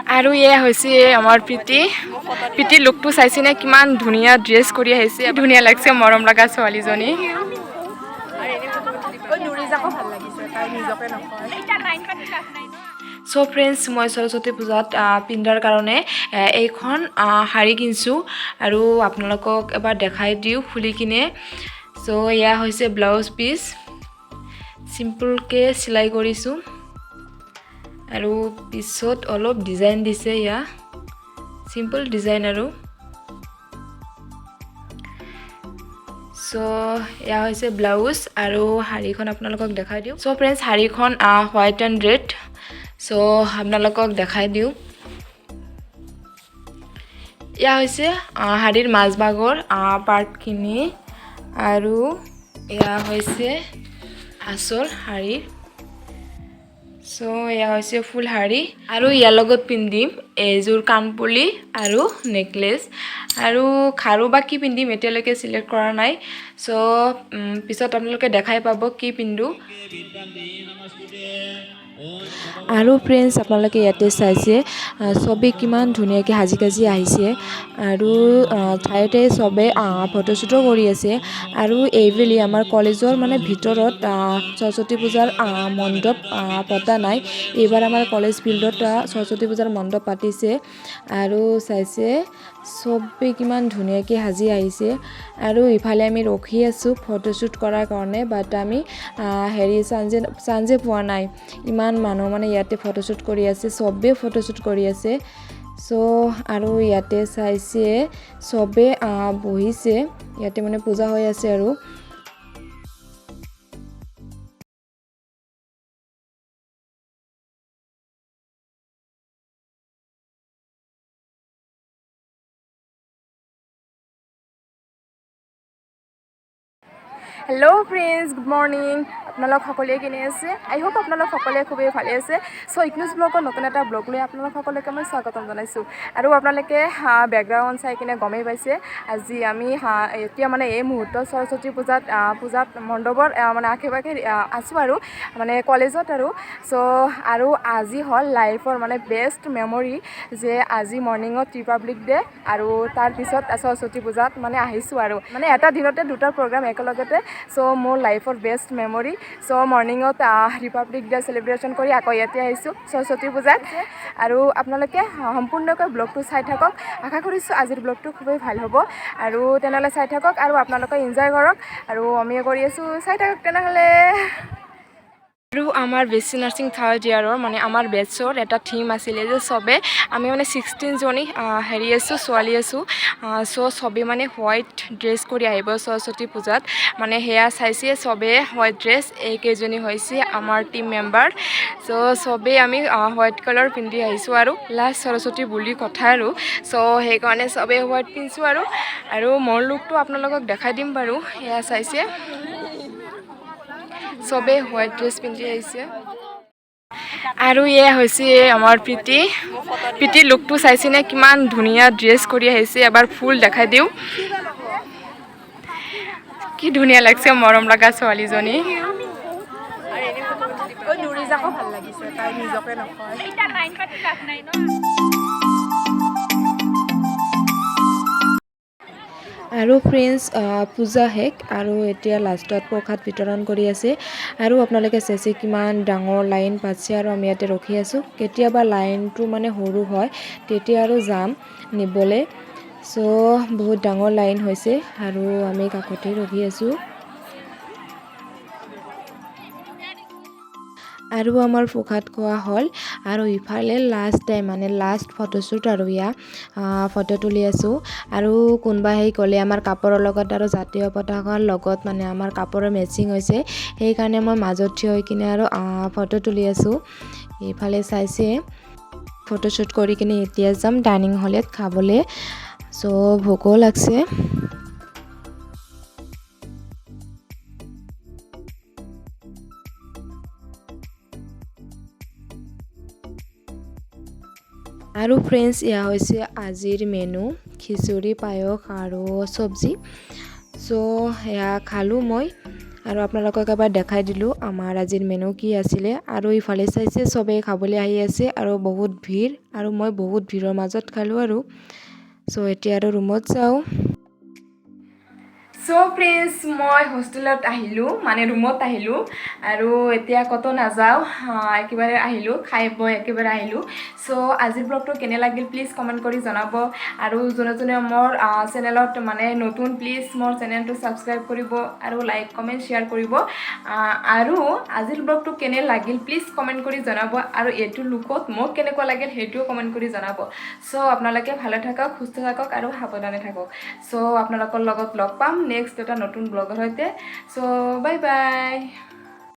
আৰু এয়া হৈছে আমাৰ প্ৰীতি লুকটো চাইছেনে কিমান ধুনীয়া ড্ৰেছ কৰি আহিছে ধুনীয়া লাগছে মৰম লগা ছোৱালীজনী সো ফ্ৰেন্ডছ মই সৰস্বতী পূজাত পিন্ধাৰ কাৰণে এইখন শাড়ী কিনছো আৰু আপোনালোকক এবাৰ দেখাই দিওঁ খুলি কিনে সো এয়া হৈছে ব্লাউজ পিস সিম্পলকে সিলাই কৰিছো আৰু পিছত অলপ ডিজাইন দিছে ইয়া সিম্পল ডিজাইন আৰু সো এয়া হৈছে ব্লাউজ আৰু শাড়ীখন আপোনালোকক দেখাই দিওঁ সো ফ্ৰেন্ডছ শাড়ীখন হোৱাইট এণ্ড ৰেড সো আপোনালোকক দেখাই দিওঁ এয়া হৈছে শাড়ীৰ মাজভাগৰ পাৰ্টখিনি আৰু এয়া হৈছে আঁচল শাড়ীৰ সো এয়া হৈছে ফুল শাড়ী আৰু ইয়াৰ লগত পিন্ধিম এযোৰ কাণপুলি আৰু নেকলেছ আৰু খাৰু বা কি পিন্ধিম এতিয়ালৈকে সিলেক্ট কৰা নাই সো পিছত আপোনালোকে দেখাই পাব কি পিন্ধো আৰু ফ্ৰেন্ডছ আপোনালোকে ইয়াতে চাইছে সবে কিমান ধুনীয়াকৈ সাজি কাজি আহিছে আৰু ঠাইতে সবে ফটোশ্বুটো কৰি আছে আৰু এইবেলি আমাৰ কলেজৰ মানে ভিতৰত সৰস্বতী পূজাৰ মণ্ডপ পতা নাই এইবাৰ আমাৰ কলেজ ফিল্ডত সৰস্বতী পূজাৰ মণ্ডপ পাতিছে আৰু চাইছে সবে কিমান ধুনীয়াকৈ সাজি আহিছে আৰু ইফালে আমি ৰখি আছো ফটোশ্বুট কৰাৰ কাৰণে বাট আমি চানজে পোৱা নাই ইমান মানুহ মানে ইয়াতে ফটোশ্বুট কৰি আছে সবে ফটোশ্বুট কৰি আছে সো আৰু ইয়াতে চাইছে সবে বহিছে ইয়াতে মানে পূজা হৈ আছে আৰু হেল্ল' ফ্ৰেণ্ডছ গুড মৰ্নিং আপোনালোক সকলোৱে কেনে আছে আই হোপ আপোনালোক সকলোৱে খুবেই ভালে আছে সো ইগনিউজ ব্লগৰ নতুন এটা ব্লগ লৈ আপোনালোক সকলোকে মই স্বাগতম জনাইছোঁ আৰু আপোনালোকে বেকগ্ৰাউণ্ড চাই কিনে গমেই পাইছে আজি আমি এতিয়া মানে এই মুহূৰ্তত সৰস্বতী পূজাত মণ্ডপৰ মানে আশে পাশে আছোঁ আৰু মানে কলেজত আৰু সো আৰু আজি হ'ল লাইফৰ মানে বেষ্ট মেমৰি যে আজি মৰ্ণিঙত ৰিপাব্লিক ডে আৰু তাৰপিছত সৰস্বতী পূজাত মানে আহিছোঁ আৰু মানে এটা দিনতে দুটা প্ৰগ্ৰাম একেলগতে সো মোৰ লাইফৰ বেষ্ট মেমৰি সো মৰ্ণিঙত ৰিপাব্লিক ডে চেলিব্ৰেশ্যন কৰি আকৌ ইয়াতে আহিছোঁ সৰস্বতী পূজাত আৰু আপোনালোকে সম্পূৰ্ণকৈ ব্লগটো চাই থাকক আশা কৰিছোঁ আজিৰ ব্লগটো খুবেই ভাল হ'ব আৰু তেনেহ'লে চাই থাকক আৰু আপোনালোকে এনজয় কৰক আৰু আমিও কৰি আছোঁ চাই থাকক তেনেহ'লে আৰু আমাৰ বেছি নাৰ্ছিং থাৰ্ড ইয়াৰৰ মানে আমাৰ বেটছৰ এটা থিম আছিলে যে সবে আমি মানে 16 জনী আছোঁ ছোৱালী আছোঁ সো সবে মানে হোৱাইট ড্ৰেছ কৰি আহিব সৰস্বতী পূজাত মানে সেয়া চাইছে সবে হোৱাইট ড্ৰেছ এইকেইজনী হৈছে আমাৰ টিম মেম্বাৰ সো সবে আমি হোৱাইট কালাৰ পিন্ধি আহিছোঁ আৰু লাষ্ট সৰস্বতী বুলি কথা আৰু সো সেইকাৰণে সবে হোৱাইট পিন্ধিছোঁ আৰু মোৰ লুকটো আপোনালোকক দেখাই দিম বাৰু সেয়া চাইছে সবে হোৱাইট ড্ৰেছ পিন্ধি আহিছে আৰু এয়া হৈছে আমাৰ প্ৰীতি লুকটো চাইছেনে কিমান ধুনীয়া ড্ৰেছ কৰি আহিছে এবাৰ ফুল দেখাই দিওঁ কি ধুনীয়া লাগছে মৰম লগা ছোৱালীজনী আৰু ফ্ৰেণ্ডছ পূজা শেষ আৰু এতিয়া লাষ্টত প্ৰসাদ বিতৰণ কৰি আছে আৰু আপোনালোকে চাইছে কিমান ডাঙৰ লাইন পাতিছে আৰু আমি ইয়াতে ৰখি আছোঁ কেতিয়াবা লাইনটো মানে সৰু হয় তেতিয়া আৰু যাম নিবলৈ সো বহুত ডাঙৰ লাইন হৈছে আৰু আমি কাষতে ৰখি আছোঁ আৰু আমাৰ প্ৰসাদ খোৱা হ'ল আৰু ইফালে লাষ্ট টাইম মানে লাষ্ট ফটোশ্বুট আৰু ফটো তুলি আছোঁ আৰু কোনোবাই ক'লে আমাৰ কাপোৰৰ লগত আৰু জাতীয় পতাকাৰ লগত মানে আমাৰ কাপোৰৰ মেচিং হৈছে সেইকাৰণে মই মাজত থিয় হৈ কিনে আৰু ফটো তুলি আছোঁ ইফালে চাইছে ফটোশ্বুট কৰি কিনে এতিয়া যাম ডাইনিং হলত খাবলৈ সো ভোকো লাগছে আৰু ফ্ৰেণ্ডছ এয়া হৈছে আজিৰ মেনু খিচুৰি পায়স আৰু চব্জি সো এয়া খালোঁ মই আৰু আপোনালোকক এবাৰ দেখাই দিলোঁ আমাৰ আজিৰ মেনু কি আছিলে আৰু ইফালে চাইছে চবেই খাবলৈ আহি আছে আৰু বহুত ভিৰ আৰু মই বহুত ভিৰৰ মাজত খালোঁ আৰু এতিয়া আৰু ৰুমত যাওঁ ফ্ৰেণ্ডছ মই হোষ্টেলত আহিলোঁ মানে ৰুমত আহিলোঁ আৰু এতিয়া ক'তো নাযাওঁ একেবাৰে আহিলোঁ খাই বৈ একেবাৰে আহিলোঁ আজিৰ ব্লগটো কেনে লাগিল প্লিজ কমেণ্ট কৰি জনাব আৰু যোনে যোনে মোৰ চেনেলত মানে নতুন প্লিজ মোৰ চেনেলটো ছাবস্ক্ৰাইব কৰিব আৰু লাইক কমেণ্ট শ্বেয়াৰ কৰিব আৰু আজিৰ ব্লগটো কেনে লাগিল প্লিজ কমেণ্ট কৰি জনাব আৰু এইটো লুকত মোক কেনেকুৱা লাগিল সেইটোও কমেণ্ট কৰি জনাব আপোনালোকে ভালে থাকক সুস্থ থাকক আৰু সাৱধানে থাকক আপোনালোকৰ লগত লগ পাম নেক্সট এটা নতুন ব্লগৰ সৈতে বাই বাই